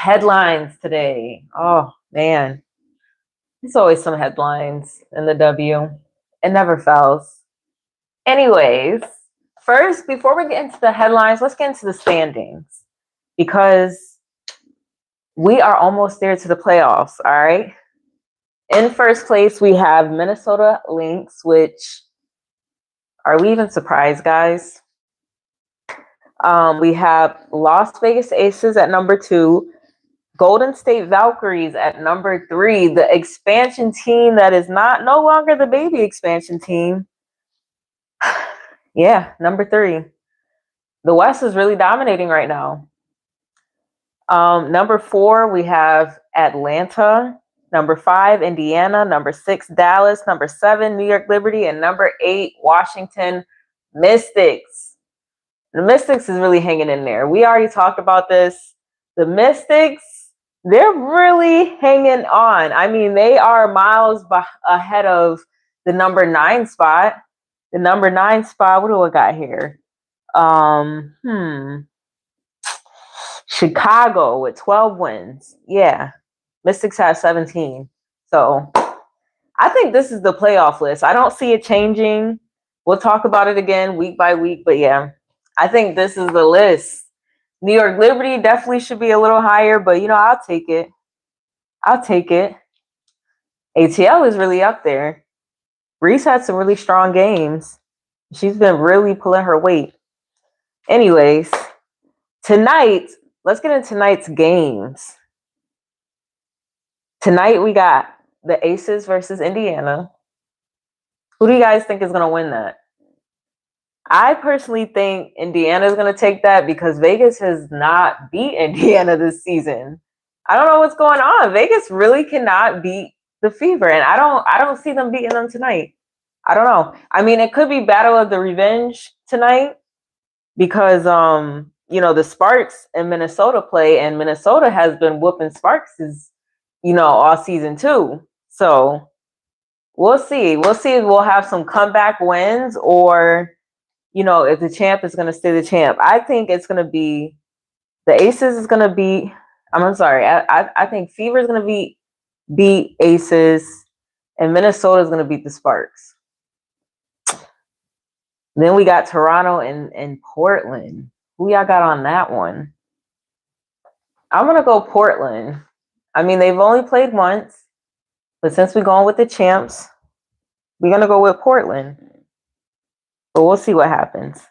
headlines today. Oh, man. There's always some headlines in the W. It never fails. Anyways, first, before we get into the headlines, let's get into the standings because we are almost there to the playoffs, all right? In first place, we have Minnesota Lynx, which, are we even surprised, guys? We have Las Vegas Aces at number 2, Golden State Valkyries at number 3, the expansion team that is no longer the baby expansion team. Yeah, number 3. The West is really dominating right now. Number 4, we have Atlanta. Number 5, Indiana. Number 6, Dallas. Number 7, New York Liberty. And number 8, Washington Mystics. The Mystics is really hanging in there. We already talked about this. The Mystics, they're really hanging on. I mean, they are miles ahead of the number 9 spot. The number 9 spot, what do I got here? Chicago with 12 wins. Yeah. Mystics have 17. So I think this is the playoff list. I don't see it changing. We'll talk about it again week by week. But yeah, I think this is the list. New York Liberty definitely should be a little higher. But, I'll take it. I'll take it. ATL is really up there. Reese had some really strong games. She's been really pulling her weight. Anyways, tonight, let's get into tonight's games. Tonight, we got the Aces versus Indiana. Who do you guys think is going to win that? I personally think Indiana is going to take that because Vegas has not beat Indiana this season. I don't know what's going on. Vegas really cannot beat the Fever, and I don't see them beating them tonight. I don't know. I mean, it could be Battle of the Revenge tonight because the Sparks in Minnesota play, and Minnesota has been whooping Sparks' all season too. So we'll see. We'll see if we'll have some comeback wins or, if the champ is going to stay the champ. I think it's going to be the Aces is going to beat. I'm sorry. I think Fever is going to beat Aces, and Minnesota is going to beat the Sparks. Then we got Toronto and Portland. Who y'all got on that one? I'm going to go Portland. I mean, they've only played once, but since we're going with the champs, we're going to go with Portland. But we'll see what happens.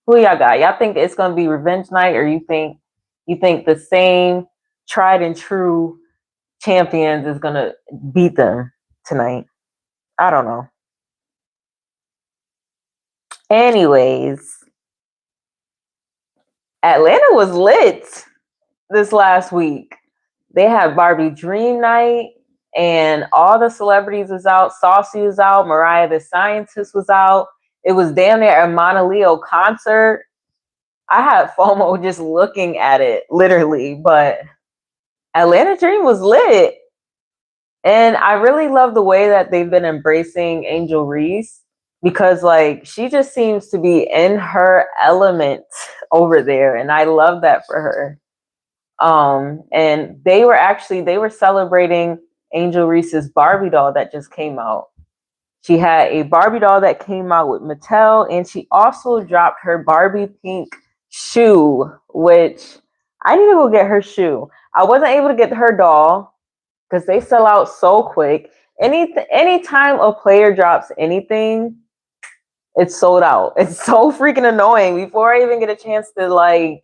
Who y'all got? Y'all think it's going to be revenge night, or you think the same tried and true champions is going to beat them tonight? I don't know. Anyways, Atlanta was lit this last week. They had Barbie Dream Night, and all the celebrities was out. Saucy was out. Moreee the Scientist was out. It was damn near a Mauna Leo concert. I had FOMO just looking at it, literally. But Atlanta Dream was lit. And I really love the way that they've been embracing Angel Reese because, she just seems to be in her element over there. And I love that for her. And they were celebrating Angel Reese's Barbie doll that just came out. She had a Barbie doll that came out with Mattel, and she also dropped her Barbie pink shoe, which I need to go get her shoe. I wasn't able to get her doll because they sell out so quick. Anytime a player drops anything, it's sold out. It's so freaking annoying. Before I even get a chance to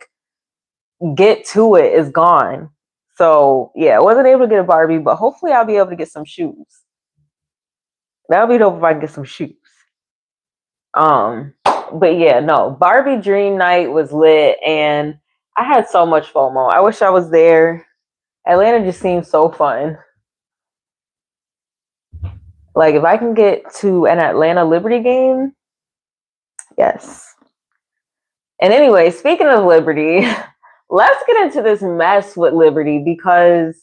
get to it, it's gone. So yeah, I wasn't able to get a Barbie, but hopefully I'll be able to get some shoes. That'll be dope if I can get some shoes. But yeah, no, Barbie Dream Night was lit, and I had so much FOMO. I wish I was there. Atlanta just seems so fun. If I can get to an Atlanta Liberty game, yes. And anyway, speaking of Liberty, let's get into this mess with Liberty because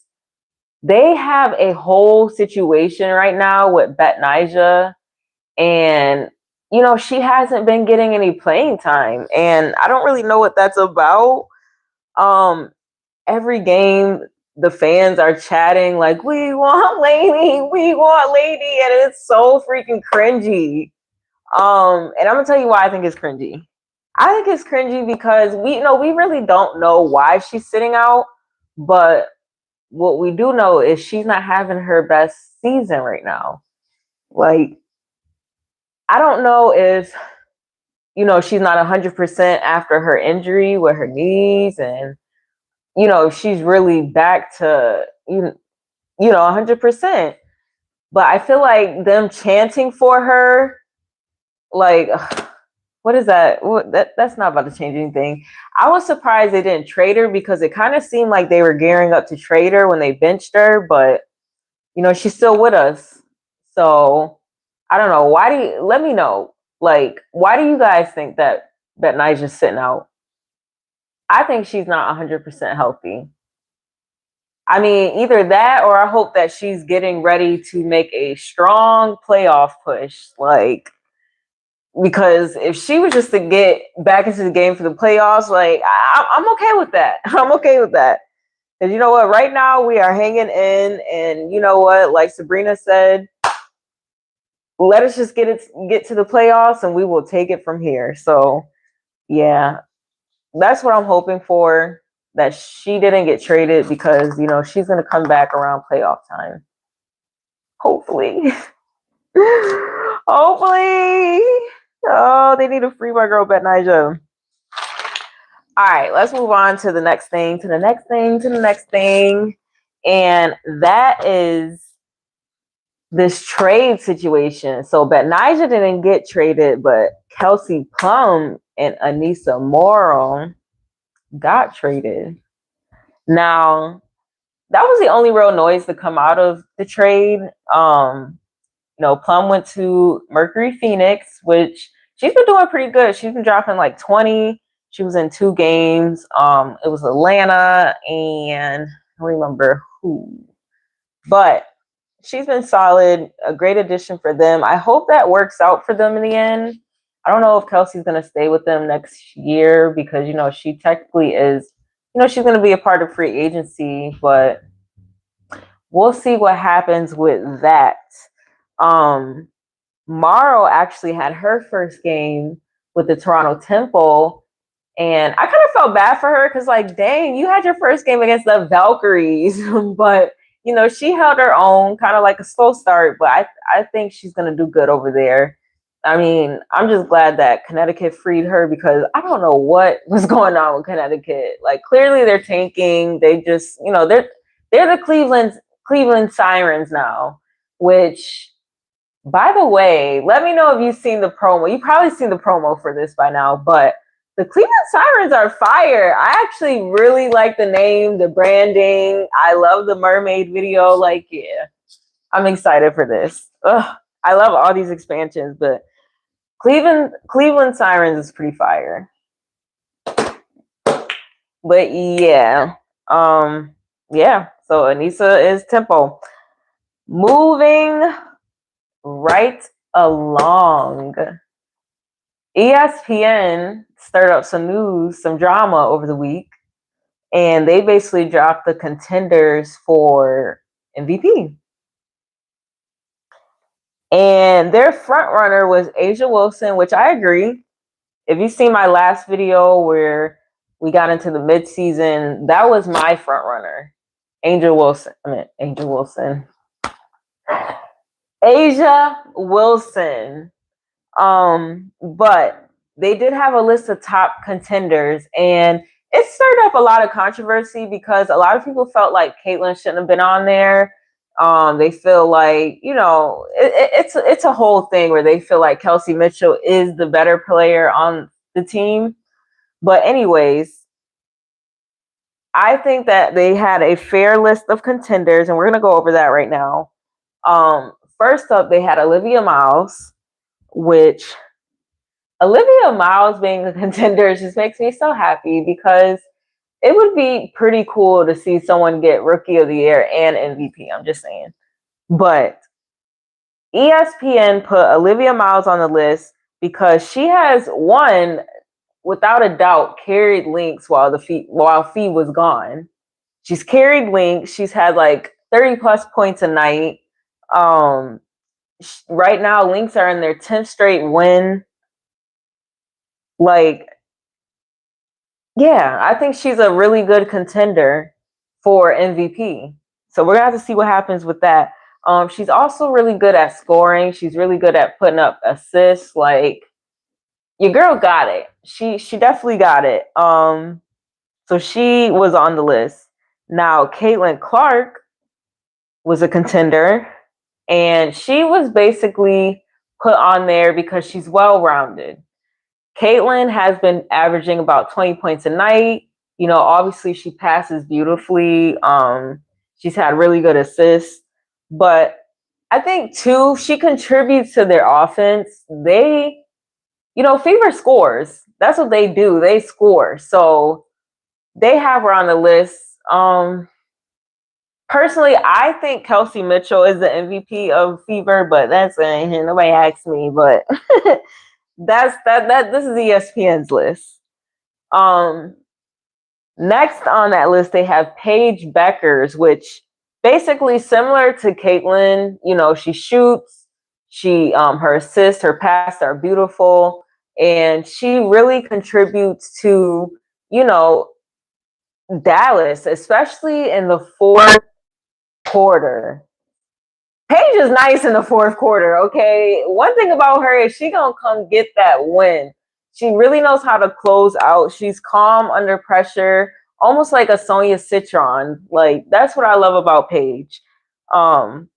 they have a whole situation right now with Betnijah, and she hasn't been getting any playing time, and I don't really know what that's about. every game the fans are chatting like, we want Lady, and it's so freaking cringy. And I'm gonna tell you why I think it's cringy. I think it's cringy because we really don't know why she's sitting out, but what we do know is she's not having her best season right now. Like, I don't know if she's not 100% after her injury with her knees, and she's really back to 100%. But I feel like them chanting for her, like, what is that? That's not about to change anything. I was surprised they didn't trade her because it kind of seemed like they were gearing up to trade her when they benched her, but she's still with us. So I don't know. Let me know. Like, why do you guys think that Nigel's sitting out? I think she's not 100% healthy. I mean, either that or I hope that she's getting ready to make a strong playoff push. Like, because if she was just to get back into the game for the playoffs, like, I'm okay with that. I'm okay with that. Because you know what? Right now we are hanging in, and you know what? Like Sabrina said, let us just get to the playoffs, and we will take it from here. So, yeah, that's what I'm hoping for. That she didn't get traded because she's gonna come back around playoff time. Hopefully, hopefully. Oh, they need to free my girl, Bet Nija. All right, let's move on to the next thing. And that is this trade situation. So Betnijah didn't get traded, but Kelsey Plum and Anissa Morrow got traded. Now, that was the only real noise to come out of the trade. Plum went to Mercury Phoenix, which she's been doing pretty good. She's been dropping like 20. She was in 2 games. It was Atlanta and I don't remember who. But she's been solid, a great addition for them. I hope that works out for them in the end. I don't know if Kelsey's going to stay with them next year because, she technically is, she's going to be a part of free agency, but we'll see what happens with that. Morrow actually had her first game with the Toronto Temple, and I kind of felt bad for her because, like, dang, you had your first game against the Valkyries, but she held her own, kind of like a slow start, but I think she's gonna do good over there. I mean, I'm just glad that Connecticut freed her because I don't know what was going on with Connecticut. Like, clearly they're tanking. They just, they're the Cleveland Sirens now, which, by the way, let me know if you've seen the promo. You've probably seen the promo for this by now, but the Cleveland Sirens are fire. I actually really like the name, the branding. I love the mermaid video. Like, yeah, I'm excited for this. Ugh, I love all these expansions, but Cleveland Sirens is pretty fire. But yeah, yeah. So Anissa is Tempo. Moving right along. ESPN stirred up some news, some drama over the week, and they basically dropped the contenders for MVP. And their front runner was Asia Wilson, which I agree. If you've seen my last video where we got into the midseason, that was my front runner. Asia Wilson. But they did have a list of top contenders, and it stirred up a lot of controversy because a lot of people felt like Caitlyn shouldn't have been on there. They feel like, it's a whole thing where they feel like Kelsey Mitchell is the better player on the team. But anyways, I think that they had a fair list of contenders, and we're going to go over that right now. First up, they had Olivia Miles, which Olivia Miles being a contender just makes me so happy because it would be pretty cool to see someone get Rookie of the Year and MVP. I'm just saying. But ESPN put Olivia Miles on the list because she has, one, without a doubt, carried Lynx while Fee was gone. She's carried Link. She's had like 30 plus points a night. Right now, Lynx are in their 10th straight win. Like, yeah, I think she's a really good contender for MVP. So we're gonna have to see what happens with that. She's also really good at scoring. She's really good at putting up assists. Like, your girl got it. She definitely got it. So she was on the list. Now, Caitlin Clark was a contender, and she was basically put on there because she's well-rounded. Caitlin has been averaging about 20 points a night. You know, obviously she passes beautifully. She's had really good assists, but I think too, she contributes to their offense. They, you know, FIBA scores. That's what they do. They score. So they have her on the list. Personally, I think Kelsey Mitchell is the MVP of FIBA, but that's nobody asked me, but this is ESPN's list. Next on that list, they have Paige Beckers, which basically similar to Caitlin. You know, she shoots, her assists, her passes are beautiful, and she really contributes to, you know, Dallas, especially in the fourth quarter. Paige is nice in the fourth quarter, okay? One thing about her is she gonna come get that win. She really knows how to close out. She's calm under pressure, almost like a Sonia Citron. Like, that's what I love about Paige. But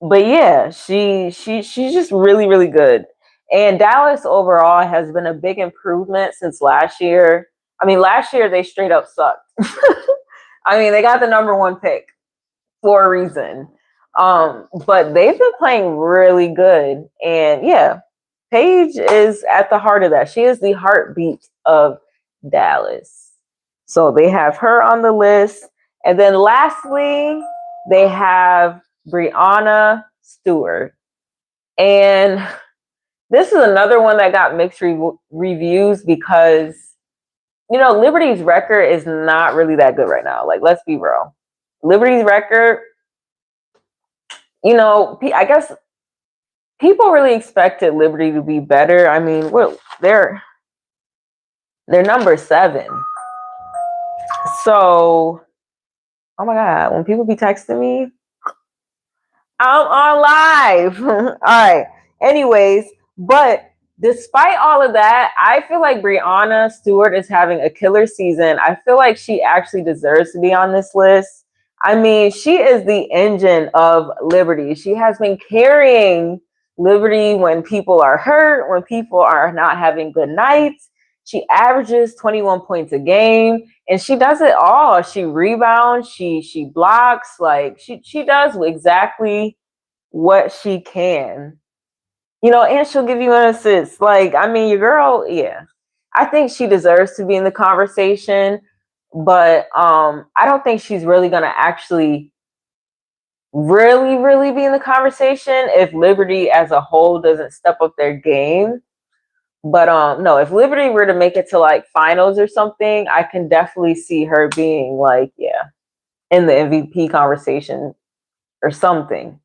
yeah, she's just really, really good. And Dallas overall has been a big improvement since last year. I mean, last year they straight up sucked. I mean, they got the number one pick for a reason. But they've been playing really good. And yeah, Paige is at the heart of that. She is the heartbeat of Dallas. So they have her on the list. And then lastly, they have Breanna Stewart. And this is another one that got mixed reviews because, you know, Liberty's record is not really that good right now. Like, let's be real. Liberty's record, you know, I guess people really expected Liberty to be better. I mean, they're number 7. So, oh my God, when people be texting me, I'm on live. All right. Anyways, but despite all of that, I feel like Breanna Stewart is having a killer season. I feel like she actually deserves to be on this list. I mean, she is the engine of Liberty. She has been carrying Liberty when people are hurt, when people are not having good nights. She averages 21 points a game, and she does it all. She rebounds, she blocks, like she does exactly what she can. You know, and she'll give you an assist. Like, I mean, your girl, yeah. I think she deserves to be in the conversation, but I don't think she's really gonna actually really, really be in the conversation if Liberty as a whole doesn't step up their game. But no, if Liberty were to make it to like finals or something, I can definitely see her being like, yeah, in the MVP conversation or something.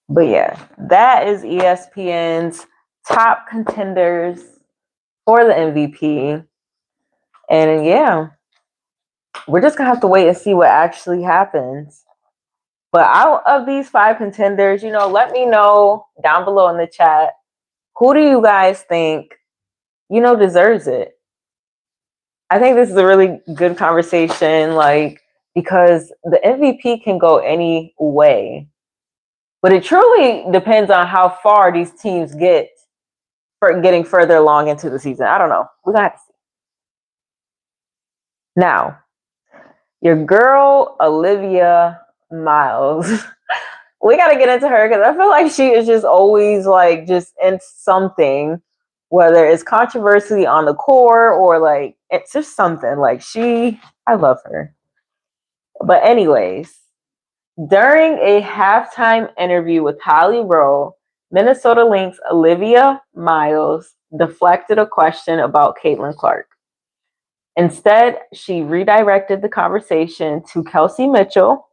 But yeah, that is ESPN's top contenders for the MVP. And yeah, we're just gonna have to wait and see what actually happens. But out of these 5 contenders, you know, let me know down below in the chat, who do you guys think, you know, deserves it? I think this is a really good conversation, like, because the MVP can go any way. But it truly depends on how far these teams get for getting further along into the season. I don't know. We're going to have to see. Now, your girl, Olivia Miles. We got to get into her because I feel like she is just always like just in something, whether it's controversy on the court or like it's just something. Like I love her. But anyways, during a halftime interview with Holly Rowe, Minnesota Lynx Olivia Miles deflected a question about Caitlin Clark. Instead, she redirected the conversation to Kelsey Mitchell,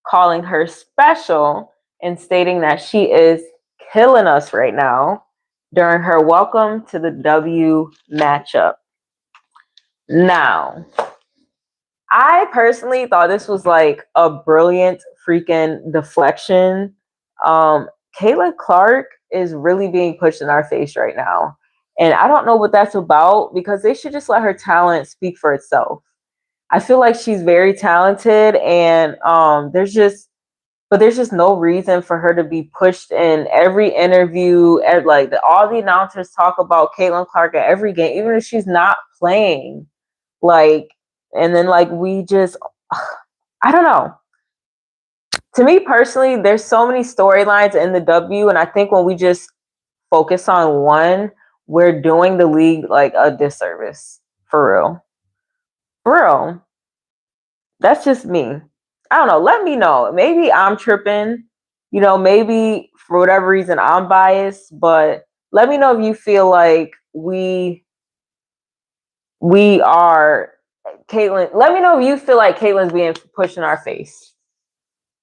calling her special and stating that she is killing us right now during her welcome to the W matchup. Now, I personally thought this was like a brilliant freaking deflection. Caitlin Clark is really being pushed in our face right now. And I don't know what that's about, because they should just let her talent speak for itself. I feel like she's very talented, and there's just no reason for her to be pushed in every interview. And like all the announcers talk about Caitlin Clark at every game, even if she's not playing. Like, and then like we just, I don't know. To me personally, there's so many storylines in the W, and I think when we just focus on one, we're doing the league like a disservice. For real. For real. That's just me. I don't know. Let me know. Maybe I'm tripping. You know, maybe for whatever reason I'm biased, but let me know if you feel like we are Caitlin. Let me know if you feel like Caitlin's being pushed in our face.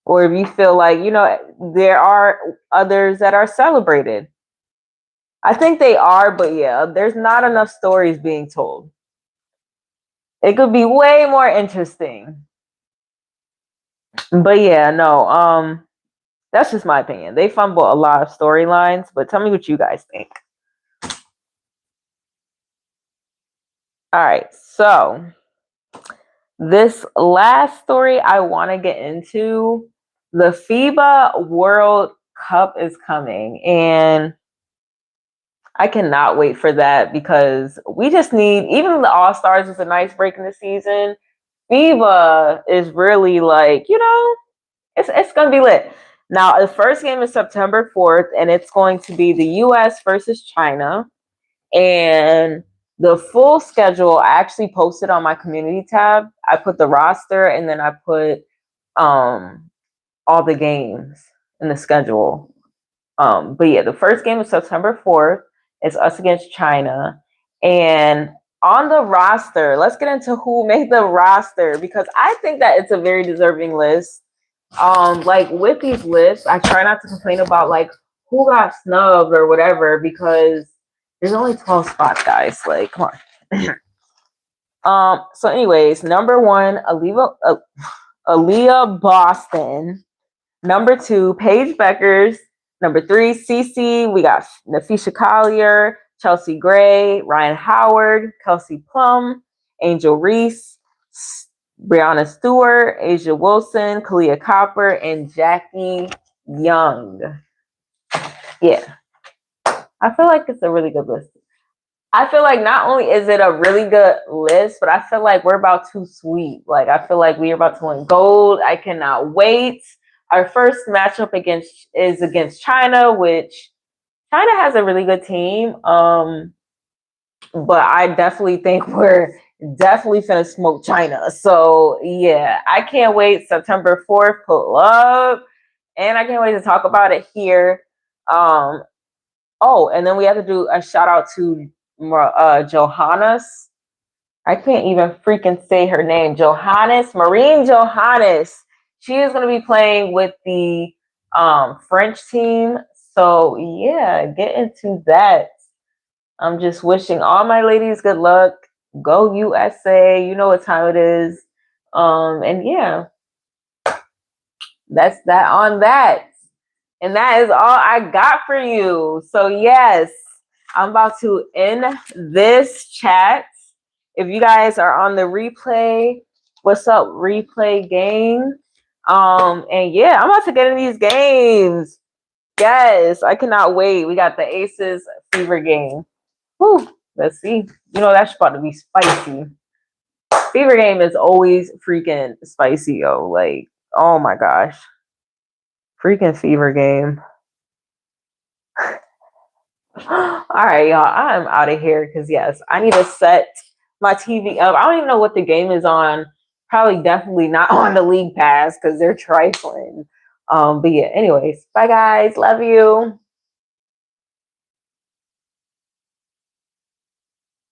Or if you feel like, you know, there are others that are celebrated. I think they are, but yeah, there's not enough stories being told. It could be way more interesting. But yeah, no, that's just my opinion. They fumble a lot of storylines, but tell me what you guys think. All right, so this last story I want to get into, the FIBA World Cup is coming, and I cannot wait for that, because we just need, even the All-Stars was a nice break in the season. FIBA is really like, you know, it's going to be lit. Now, the first game is September 4th, and it's going to be the U.S. versus China. And the full schedule I actually posted on my community tab. I put the roster, and then I put all the games in the schedule. But yeah, the first game is September 4th. It's us against China. And on the roster, let's get into who made the roster, because I think that it's a very deserving list. Like with these lists, I try not to complain about like who got snubbed or whatever, because there's only 12 spots, guys. Like, come on. So anyways, number 1, Aaliyah Boston. Number 2, Paige Beckers. Number 3, Cece. We got Nafisha Collier, Chelsea Gray, Ryan Howard, Kelsey Plum, Angel Reese, Brianna Stewart, Asia Wilson, Kalia Copper, and Jackie Young. Yeah. I feel like it's a really good list. I feel like not only is it a really good list, but I feel like we're about to sweep. Like, I feel like we're about to win gold. I cannot wait. Our first matchup is against China, which China has a really good team. But I definitely think we're definitely finna smoke China. So yeah, I can't wait. September 4th, pull up. And I can't wait to talk about it here. Oh, and then we have to do a shout out to Johannes. I can't even freaking say her name. Moreee Johannes. She is going to be playing with the French team. So yeah, get into that. I'm just wishing all my ladies good luck. Go USA. You know what time it is. And yeah, that's that on that. And that is all I got for you. So yes, I'm about to end this chat. If you guys are on the replay, what's up, replay gang? And yeah, I'm about to get in these games. Yes, I cannot wait. We got the Aces Fever game. Whew, let's see. You know, that's about to be spicy. Fever game is always freaking spicy, yo. Like, oh my gosh. Freaking Fever game. All right, y'all. I'm out of here because yes, I need to set my TV up. I don't even know what the game is on. Probably definitely not on the League Pass because they're trifling. But yeah, anyways, bye guys. Love you.